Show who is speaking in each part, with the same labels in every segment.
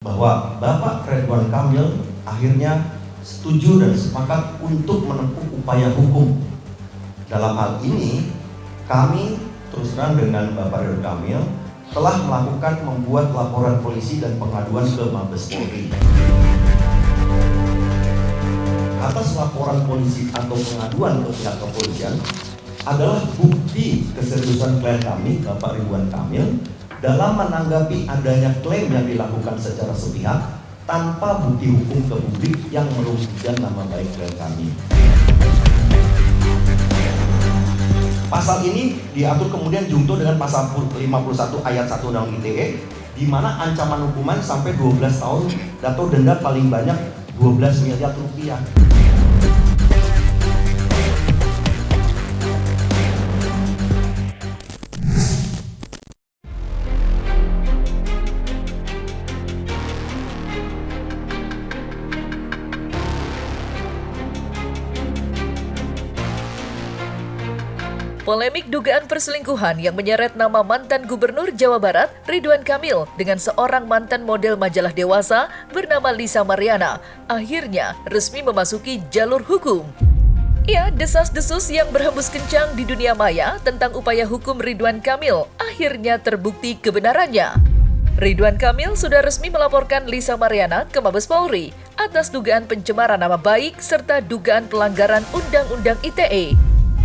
Speaker 1: bahwa Bapak Ridwan Kamil akhirnya setuju dan sepakat untuk menempuh upaya hukum. Dalam hal ini, kami terus terang dengan Bapak Ridwan Kamil telah membuat laporan polisi dan pengaduan ke Mabes Polri. Atas laporan polisi atau pengaduan ke pihak kepolisian adalah bukti keseriusan klien kami, Bapak Ridwan Kamil, dalam menanggapi adanya klaim yang dilakukan secara sepihak tanpa bukti hukum ke publik yang merugikan nama baik klien kami. Pasal ini diatur kemudian junto dengan pasal 51 ayat 1 Undang-Undang ITE, di mana ancaman hukuman sampai 12 tahun atau denda paling banyak 12 miliar rupiah.
Speaker 2: Polemik dugaan perselingkuhan yang menyeret nama mantan Gubernur Jawa Barat, Ridwan Kamil, dengan seorang mantan model majalah dewasa bernama Lisa Mariana, akhirnya resmi memasuki jalur hukum. Ya, desas-desus yang berhembus kencang di dunia maya tentang upaya hukum Ridwan Kamil akhirnya terbukti kebenarannya. Ridwan Kamil sudah resmi melaporkan Lisa Mariana ke Mabes Polri atas dugaan pencemaran nama baik serta dugaan pelanggaran Undang-Undang ITE.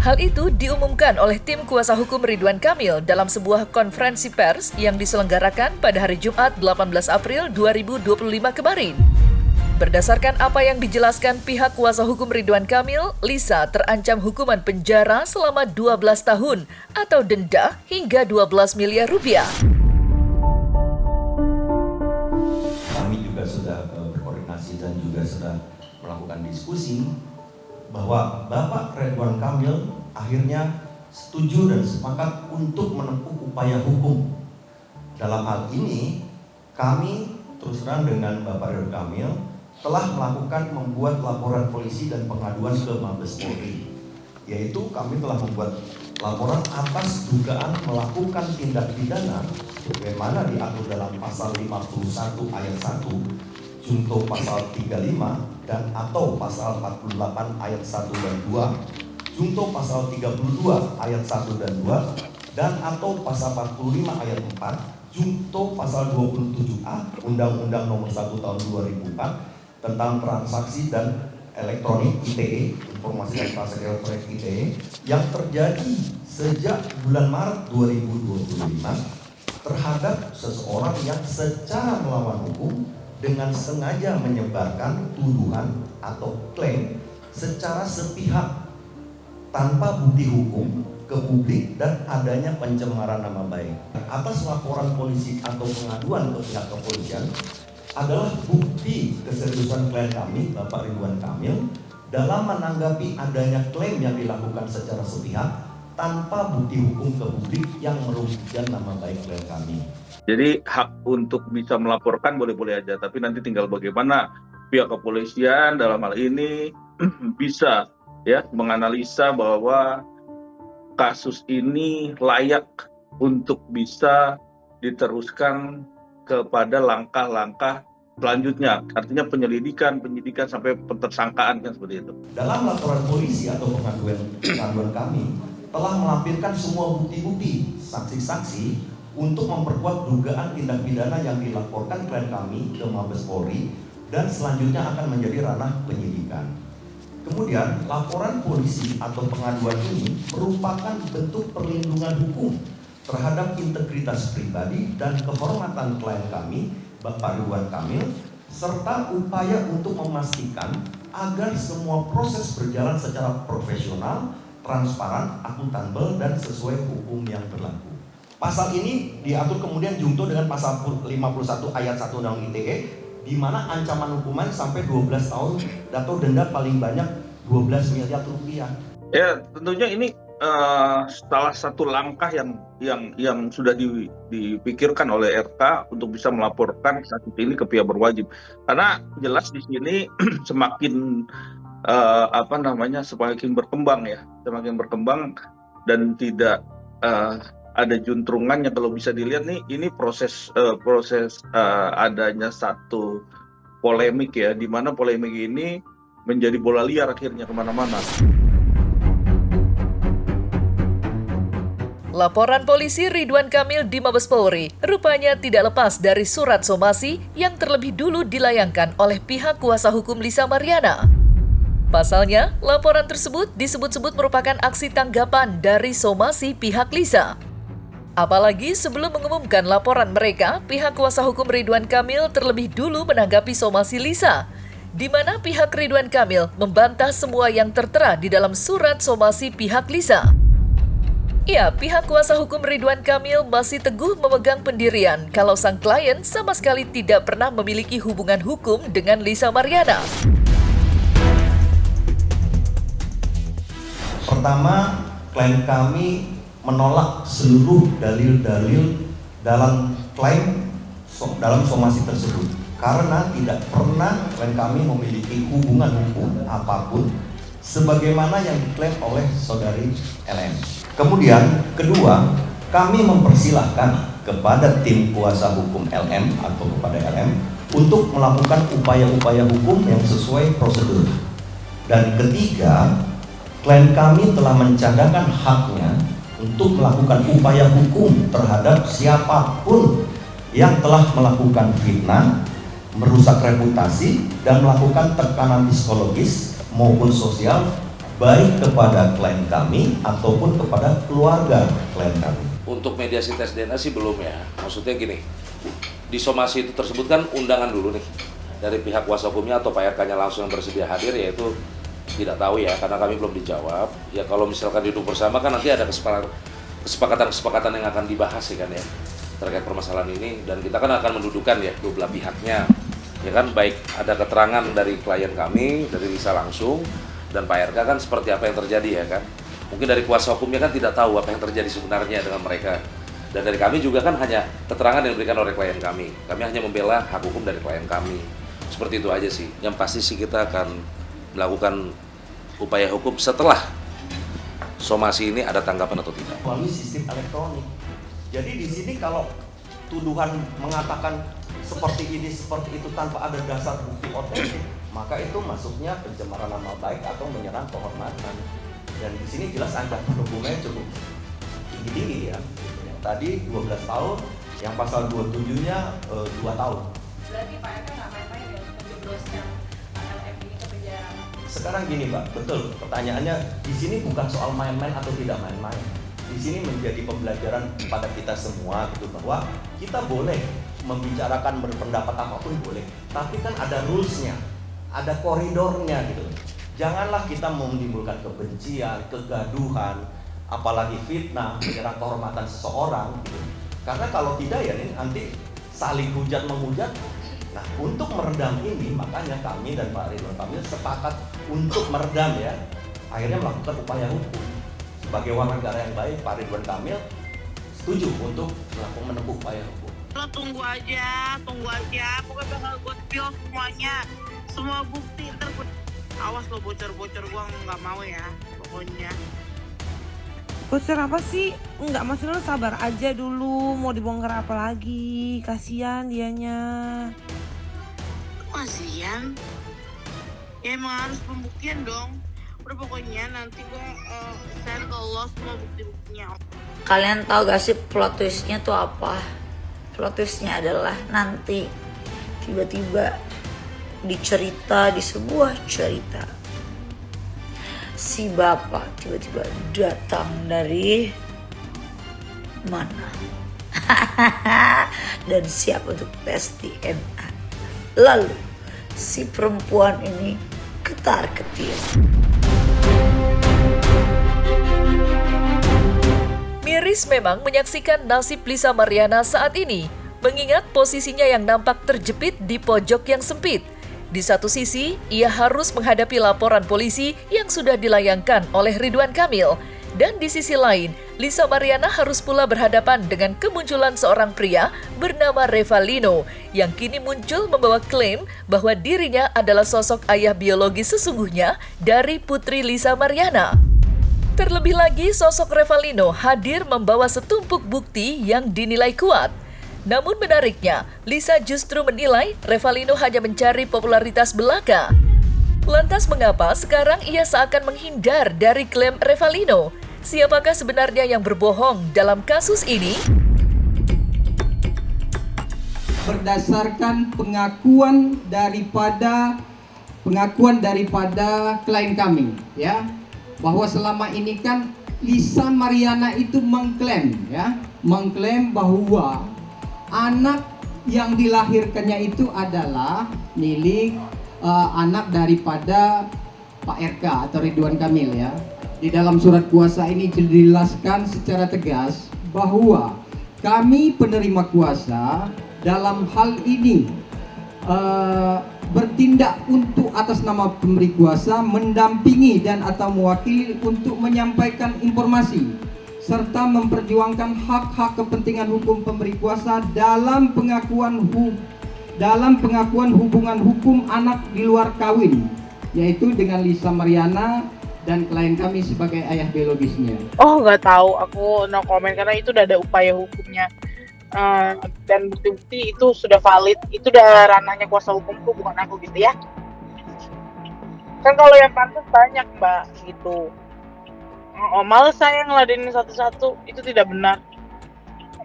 Speaker 2: Hal itu diumumkan oleh tim kuasa hukum Ridwan Kamil dalam sebuah konferensi pers yang diselenggarakan pada hari Jumat 18 April 2025 kemarin. Berdasarkan apa yang dijelaskan pihak kuasa hukum Ridwan Kamil, Lisa terancam hukuman penjara selama 12 tahun atau denda hingga 12 miliar rupiah.
Speaker 1: Kami juga sudah berkoordinasi dan juga sudah melakukan diskusi bahwa Bapak Ridwan Kamil akhirnya setuju dan sepakat untuk menempuh upaya hukum. Dalam hal ini, kami terus terang dengan Bapak Ridwan Kamil telah membuat laporan polisi dan pengaduan ke Mabes Polri, yaitu kami telah membuat laporan atas dugaan melakukan tindak pidana sebagaimana diatur dalam pasal 51 ayat 1 junto pasal 35 dan atau pasal 48 ayat 1 dan 2, junto pasal 32 ayat 1 dan 2, dan atau pasal 45 ayat 4, junto pasal 27A Undang-Undang Nomor 1 Tahun 2004 tentang transaksi dan elektronik ITE, informasi dan transaksi elektronik ITE, yang terjadi sejak bulan Maret 2025 terhadap seseorang yang secara melawan hukum dengan sengaja menyebarkan tuduhan atau klaim secara sepihak tanpa bukti hukum ke publik dan adanya pencemaran nama baik. Atas laporan polisi atau pengaduan ke pihak kepolisian adalah bukti keseriusan klien kami, Bapak Ridwan Kamil, dalam menanggapi adanya klaim yang dilakukan secara sepihak tanpa bukti hukum ke publik yang merugikan nama baik klien kami.
Speaker 3: Jadi hak untuk bisa melaporkan boleh-boleh aja, tapi nanti tinggal bagaimana pihak kepolisian dalam hal ini bisa ya menganalisa bahwa kasus ini layak untuk bisa diteruskan kepada langkah-langkah selanjutnya, artinya penyidikan sampai pentersangkaan kan seperti itu.
Speaker 1: Dalam laporan polisi atau pengaduan kami telah melampirkan semua bukti-bukti, saksi-saksi untuk memperkuat dugaan tindak pidana yang dilaporkan klien kami ke Mabes Polri dan selanjutnya akan menjadi ranah penyidikan. Kemudian, laporan polisi atau pengaduan ini merupakan bentuk perlindungan hukum terhadap integritas pribadi dan kehormatan klien kami, Bapak Ridwan Kamil, serta upaya untuk memastikan agar semua proses berjalan secara profesional, transparan, akuntabel, dan sesuai hukum yang berlaku. Pasal ini diatur kemudian junto dengan pasal 51 ayat 1 Undang-Undang ITE, di mana ancaman hukuman sampai 12 tahun atau denda paling banyak 12 miliar rupiah.
Speaker 3: Ya, tentunya ini salah satu langkah yang sudah dipikirkan oleh RK untuk bisa melaporkan kasus ini ke pihak berwajib. Karena jelas di sini semakin semakin berkembang dan tidak ada juntrungannya kalau bisa dilihat nih, ini proses adanya satu polemik ya, di mana polemik ini menjadi bola liar akhirnya kemana-mana.
Speaker 2: Laporan polisi Ridwan Kamil di Mabes Polri rupanya tidak lepas dari surat somasi yang terlebih dulu dilayangkan oleh pihak kuasa hukum Lisa Mariana. Pasalnya, laporan tersebut disebut-sebut merupakan aksi tanggapan dari somasi pihak Lisa. Apalagi sebelum mengumumkan laporan mereka, pihak kuasa hukum Ridwan Kamil terlebih dulu menanggapi somasi Lisa, di mana pihak Ridwan Kamil membantah semua yang tertera di dalam surat somasi pihak Lisa. Ya, pihak kuasa hukum Ridwan Kamil masih teguh memegang pendirian kalau sang klien sama sekali tidak pernah memiliki hubungan hukum dengan Lisa Mariana.
Speaker 1: Pertama, klien kami menolak seluruh dalil-dalil dalam dalam somasi tersebut karena tidak pernah klien kami memiliki hubungan hukum apapun sebagaimana yang diklaim oleh saudari LM. Kemudian kedua, kami mempersilahkan kepada tim kuasa hukum LM atau kepada LM untuk melakukan upaya-upaya hukum yang sesuai prosedur. Dan ketiga, klien kami telah mencadangkan haknya untuk melakukan upaya hukum terhadap siapapun yang telah melakukan fitnah, merusak reputasi, dan melakukan tekanan psikologis maupun sosial baik kepada klien kami ataupun kepada keluarga klien kami.
Speaker 4: Untuk mediasi tes DNA sih belum ya. Maksudnya gini, di somasi itu tersebut kan undangan dulu nih dari pihak kuasa hukumnya atau Pak RK-nya langsung yang bersedia hadir, yaitu tidak tahu ya, karena kami belum dijawab. Ya kalau misalkan duduk bersama kan nanti ada kesepakatan yang akan dibahas ya kan ya, terkait permasalahan ini, dan kita kan akan mendudukan ya dua belah pihaknya. Ya kan, baik ada keterangan dari klien kami, dari Lisa langsung, dan Pak RK kan seperti apa yang terjadi ya kan. Mungkin dari kuasa hukumnya kan tidak tahu apa yang terjadi sebenarnya dengan mereka. Dan dari kami juga kan hanya keterangan yang diberikan oleh klien kami. Kami hanya membela hak hukum dari klien kami. Seperti itu aja sih. Yang pasti sih kita akan melakukan upaya hukum setelah somasi ini ada tanggapan atau tidak.
Speaker 1: Melalui sistem elektronik. Jadi di sini kalau tuduhan mengatakan seperti ini, seperti itu tanpa ada dasar bukti otentik, maka itu masuknya pencemaran nama baik atau menyerang kehormatan. Dan di sini jelas ancaman hukumnya cukup tinggi ya. Yang tadi 12 tahun, yang pasal 27-nya 2 tahun.
Speaker 5: Berarti Pak RK nggak main-main ya untuk menjebloskan LM ini ke penjara?
Speaker 1: Sekarang gini Pak, betul pertanyaannya di sini bukan soal main-main atau tidak main-main. Di sini menjadi pembelajaran pada kita semua gitu, bahwa kita boleh membicarakan berpendapat apapun boleh, tapi kan ada rules-nya, ada koridornya gitu. Janganlah kita menimbulkan kebencian, kegaduhan, apalagi fitnah, menyerang kehormatan seseorang gitu. Karena kalau tidak ya nanti saling hujat menghujat. Nah, untuk meredam ini makanya kami dan Pak Ridwan Kamil sepakat untuk meredam ya. Akhirnya melakukan upaya hukum. Sebagai warga negara yang baik, Pak Ridwan Kamil setuju untuk menempuh upaya hukum.
Speaker 6: Lo tunggu aja, pokoknya bakal gue spill semuanya, semua bukti ntar gue. Awas lo bocor-bocor, gue nggak mau ya, pokoknya.
Speaker 5: Bocor apa sih? Enggak, maksudnya lo sabar aja dulu, mau dibongkar apa lagi? Kasihan dianya.
Speaker 6: Kasian? Ya emang harus pembuktian dong. Udah pokoknya nanti gue share ke lo semua bukti-buktinya.
Speaker 7: Kalian tahu gak sih plot twistnya tuh apa? Plot twistnya adalah nanti tiba-tiba dicerita di sebuah cerita, si bapak tiba-tiba datang dari mana dan siap untuk tes DNA. Lalu si perempuan ini ketar-ketir.
Speaker 2: Miris memang menyaksikan nasib Lisa Mariana saat ini, mengingat posisinya yang nampak terjepit di pojok yang sempit. Di satu sisi, ia harus menghadapi laporan polisi yang sudah dilayangkan oleh Ridwan Kamil. Dan di sisi lain, Lisa Mariana harus pula berhadapan dengan kemunculan seorang pria bernama Revalino yang kini muncul membawa klaim bahwa dirinya adalah sosok ayah biologis sesungguhnya dari putri Lisa Mariana. Terlebih lagi, sosok Revalino hadir membawa setumpuk bukti yang dinilai kuat. Namun menariknya, Lisa justru menilai Revalino hanya mencari popularitas belaka. Lantas mengapa sekarang ia seakan menghindar dari klaim Revalino? Siapakah sebenarnya yang berbohong dalam kasus ini?
Speaker 8: Berdasarkan pengakuan daripada klien kami, ya, bahwa selama ini kan Lisa Mariana itu mengklaim bahwa anak yang dilahirkannya itu adalah milik anak daripada Pak RK atau Ridwan Kamil, ya. Di dalam surat kuasa ini dijelaskan secara tegas bahwa kami penerima kuasa dalam hal ini bertindak untuk atas nama pemberi kuasa mendampingi dan atau mewakili untuk menyampaikan informasi serta memperjuangkan hak-hak kepentingan hukum pemberi kuasa dalam pengakuan hubungan hukum anak di luar kawin, yaitu dengan Lisa Mariana dan klien kami sebagai ayah biologisnya.
Speaker 6: Oh, nggak tahu, aku no comment karena itu udah ada upaya hukumnya. Dan bukti-bukti itu sudah valid, itu udah ranahnya kuasa hukumku, bukan aku gitu ya. Kan kalau yang pantas banyak mbak gitu. Males saya ngeladenin satu-satu, itu tidak benar.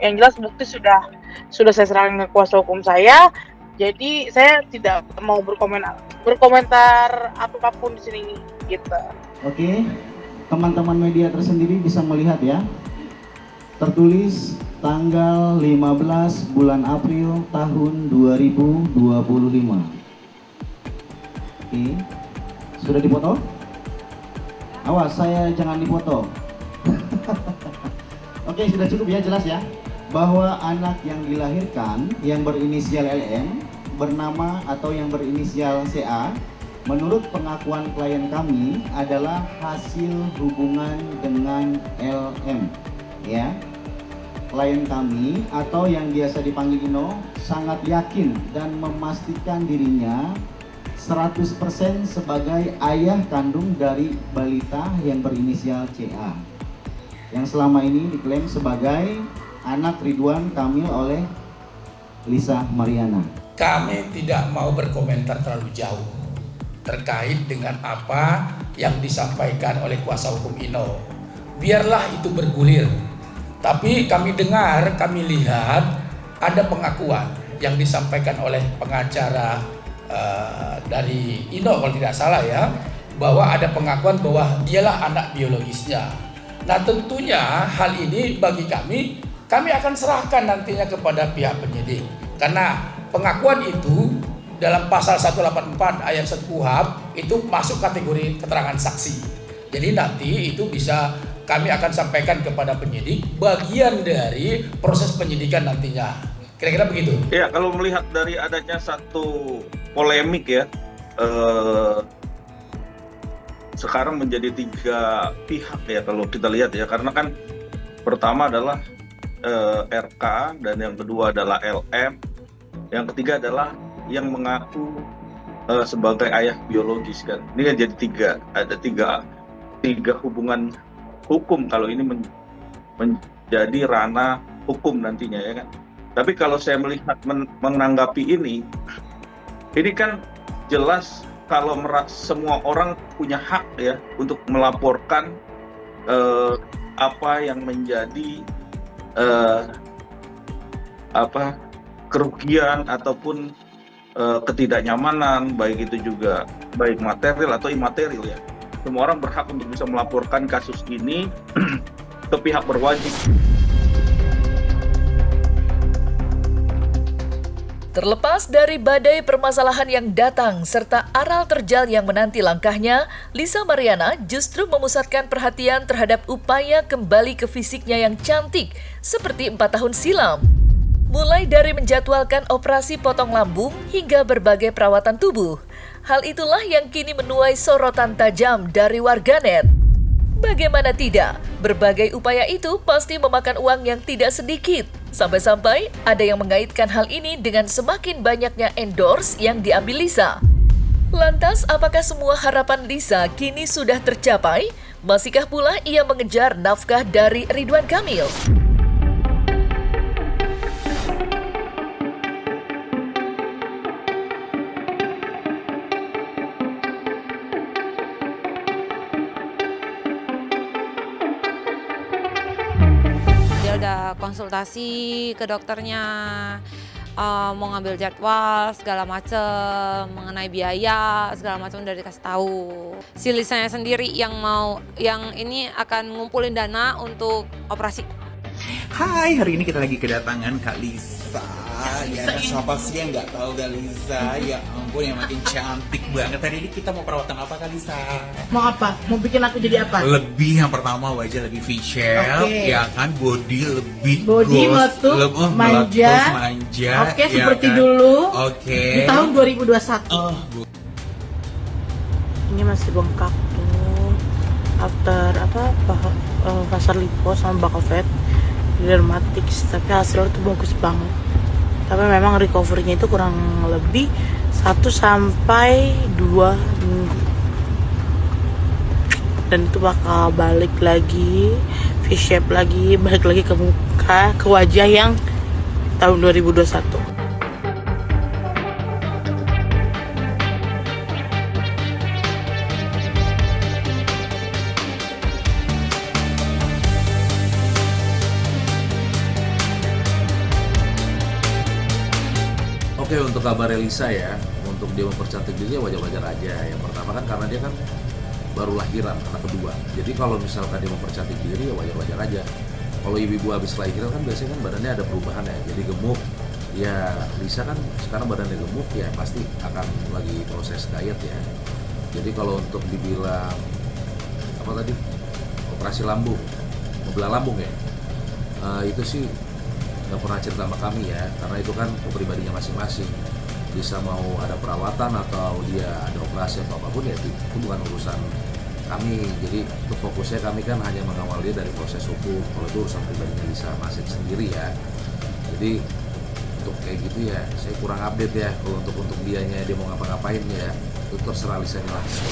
Speaker 6: Yang jelas bukti sudah saya serahkan ke kuasa hukum saya. Jadi saya tidak mau berkomentar apapun di sini gitu.
Speaker 9: Oke, teman-teman media tersendiri bisa melihat ya. Tertulis tanggal 15 bulan April tahun 2025. Oke, sudah dipoto? Awas, saya jangan dipoto. Oke, sudah cukup ya, jelas ya. Bahwa anak yang dilahirkan yang berinisial LM bernama atau yang berinisial CA menurut pengakuan klien kami adalah hasil hubungan dengan LM, ya. Klien kami atau yang biasa dipanggil Ino sangat yakin dan memastikan dirinya 100% sebagai ayah kandung dari balita yang berinisial CA yang selama ini diklaim sebagai anak Ridwan Kamil oleh Lisa Mariana.
Speaker 10: Kami tidak mau berkomentar terlalu jauh terkait dengan apa yang disampaikan oleh kuasa hukum Ino. Biarlah itu bergulir. Tapi kami dengar, kami lihat ada pengakuan yang disampaikan oleh pengacara dari Ino kalau tidak salah ya, bahwa ada pengakuan bahwa dialah anak biologisnya. Nah tentunya hal ini bagi kami akan serahkan nantinya kepada pihak penyidik. Karena pengakuan itu dalam pasal 184 ayat 1 KUHP itu masuk kategori keterangan saksi. Jadi nanti itu bisa kami akan sampaikan kepada penyidik bagian dari proses penyidikan nantinya. Kira-kira begitu.
Speaker 3: Ya, kalau melihat dari adanya satu polemik ya, sekarang menjadi 3 pihak ya kalau kita lihat ya, karena kan pertama adalah RK dan yang kedua adalah LM, yang ketiga adalah yang mengaku sebagai ayah biologis kan. Ini kan jadi tiga hubungan hukum kalau ini menjadi ranah hukum nantinya ya kan. Tapi kalau saya melihat menanggapi ini kan jelas kalau semua orang punya hak ya untuk melaporkan apa yang menjadi kerugian ataupun ketidaknyamanan, baik itu juga baik material atau imaterial ya. Semua orang berhak untuk bisa melaporkan kasus ini ke pihak berwajib.
Speaker 2: Terlepas dari badai permasalahan yang datang serta aral terjal yang menanti langkahnya, Lisa Mariana justru memusatkan perhatian terhadap upaya kembali ke fisiknya yang cantik seperti 4 tahun silam. Mulai dari menjadwalkan operasi potong lambung hingga berbagai perawatan tubuh. Hal itulah yang kini menuai sorotan tajam dari warganet. Bagaimana tidak, berbagai upaya itu pasti memakan uang yang tidak sedikit. Sampai-sampai ada yang mengaitkan hal ini dengan semakin banyaknya endorse yang diambil Lisa. Lantas, apakah semua harapan Lisa kini sudah tercapai? Masihkah pula ia mengejar nafkah dari Ridwan Kamil?
Speaker 5: Dia udah konsultasi ke dokternya, mau ngambil jadwal segala macem, mengenai biaya segala macam udah dikasih tahu. Si Lisanya sendiri yang ini akan ngumpulin dana untuk operasi.
Speaker 11: Hai, hari ini kita lagi kedatangan Kak Lisa. Ya, siapa sih yang nggak tahu Kak Lisa? Ya ampun, yang makin cantik banget. Tadi ini kita mau perawatan apa Kak Lisa?
Speaker 6: Mau apa? Mau bikin aku jadi apa?
Speaker 11: Lebih yang pertama wajah lebih facial, ya kan, body lebih
Speaker 6: Body
Speaker 11: gloss,
Speaker 6: meletup, manja. Oke,
Speaker 11: ya
Speaker 6: seperti
Speaker 11: kan?
Speaker 6: dulu.
Speaker 11: Oke.
Speaker 6: Di tahun 2021.
Speaker 11: Oh,
Speaker 6: Ini masih bengkak tuh. After pasar lipo sama Bakovet di Dermatix, tapi hasilnya tuh bagus banget. Tapi memang recovery-nya itu kurang lebih 1 sampai 2 minggu. Dan itu bakal balik lagi, V-shape lagi, balik lagi ke muka, ke wajah yang tahun 2021.
Speaker 4: Oke, untuk kabar Lisa ya, untuk dia mempercantik diri ya wajar-wajar aja. Yang pertama kan karena dia kan baru lahiran, anak kedua. Jadi kalau misalkan dia mempercantik diri ya wajar-wajar aja. Kalau ibu-ibu habis lahiran kan biasanya kan badannya ada perubahan ya, jadi gemuk. Ya Lisa kan sekarang badannya gemuk ya pasti akan lagi proses diet ya. Jadi kalau untuk dibilang apa tadi, operasi lambung, membelah lambung ya, itu sih nggak pernah cerita sama kami ya, karena itu kan kepribadiannya masing-masing. Bisa mau ada perawatan atau dia ada operasi atau apapun ya itu bukan urusan kami. Jadi untuk fokusnya kami kan hanya mengawal dia dari proses hukum. Kalau itu urusan pribadinya Lisa masing sendiri ya. Jadi untuk kayak gitu ya saya kurang update ya. Kalau untuk dianya dia mau ngapa-ngapain ya itu terserah Lisanya langsung.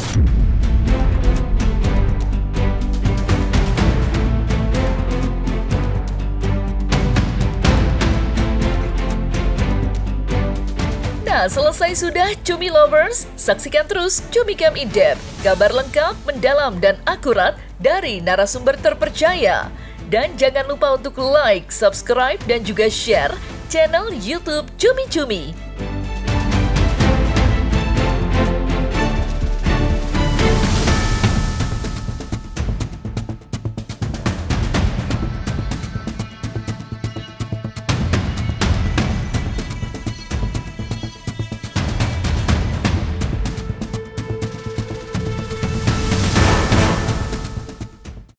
Speaker 2: Nah, selesai sudah Cumi Lovers? Saksikan terus Cumi Cam In Depth, kabar lengkap, mendalam, dan akurat dari narasumber terpercaya. Dan jangan lupa untuk like, subscribe, dan juga share channel YouTube Cumi Cumi.